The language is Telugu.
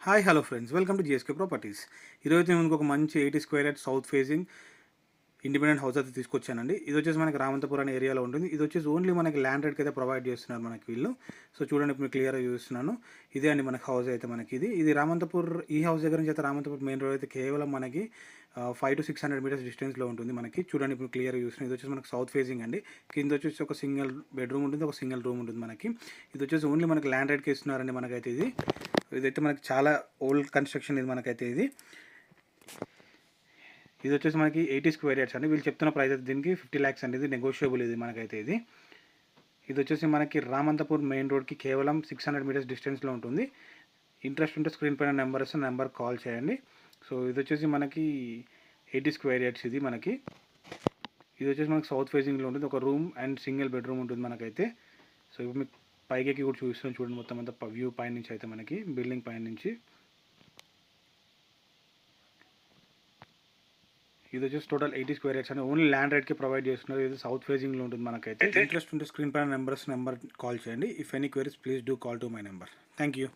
Hi hello friends, welcome to GSK properties. ఈరోజు నేను ముందుకు ఒక మంచి 80 square yard south facing independent house అయితే తీసుకొచ్చానండి. ఇది వచ్చేసి మనకి రామంతపురం అనే ఏరియాలో ఉంటుంది. ఇది వచ్చేసి ఓన్లీ మనకి ల్యాండ్ రేట్కి అయితే ప్రొవైడ్ చేస్తున్నారు మనకి వీళ్ళు. సో చూడండి, ఇప్పుడు క్లియర్గా చూస్తున్నాను. ఇదే అండి మనకి హౌస్ అయితే మనకి ఇది రామంతపూర్. ఈ హౌస్ దగ్గర నుంచి అయితే రామంతపూర్ మెయిన్ రోడ్ అయితే కేవలం మనకి 500 to 600 మీటర్స్ డిస్టెన్స్లో ఉంటుంది మనకి. చూడండి, ఇప్పుడు క్లియర్గా చూస్తున్నాను. ఇది వచ్చేసి మనకి సౌత్ ఫేసింగ్ అండి. కింద వచ్చేసి ఒక సింగిల్ బెడ్రూమ్ ఉంటుంది, ఒక సింగిల్ రూమ్ ఉంటుంది మనకి. ఇది వచ్చేసి ఓన్లీ మనకి ల్యాండ్ రేట్కి ఇస్తున్నారండి మనకైతే. ఇదైతే మనకి చాలా ఓల్డ్ కన్స్ట్రక్షన్. ఇది మనకైతే ఇది వచ్చేసి మనకి 80 స్క్వేర్ యార్డ్స్ అండి. వీళ్ళు చెప్తున్న ప్రైస్ అయితే దీనికి 50 lakhs అండి. ఇది నెగోషియబుల్. ఇది మనకైతే ఇది వచ్చేసి మనకి రామంతపూర్ మెయిన్ రోడ్కి కేవలం 600 మీటర్స్ డిస్టెన్స్లో ఉంటుంది. ఇంట్రెస్ట్ ఉంటే స్క్రీన్ పైన నెంబర్ కాల్ చేయండి. సో ఇది వచ్చేసి మనకి 80 స్క్వేర్ యార్డ్స్. ఇది వచ్చేసి మనకి సౌత్ ఫేసింగ్లో ఉంటుంది. ఒక రూమ్ అండ్ సింగిల్ బెడ్రూమ్ ఉంటుంది మనకైతే. సో ఇప్పుడు మీకు పైకి కూడా చూపిస్తాను చూడండి. మొత్తం అంతా వ్యూ పైన నుంచి అయితే మనకి బిల్డింగ్ పైన నుంచి. ఇది వచ్చేసి టోటల్ 80 స్క్వేర్ యార్డ్స్ అని ఓన్లీ ల్యాండ్ రేట్కి ప్రొవైడ్ చేస్తున్నారు. ఇది సౌత్ ఫేసింగ్లో ఉంటుంది మనకైతే. ఇంట్రెస్ట్ ఉంటే స్క్రీన్ పైన నెంబర్ కాల్ చేయండి. If any queries please do call to my number. Thank you.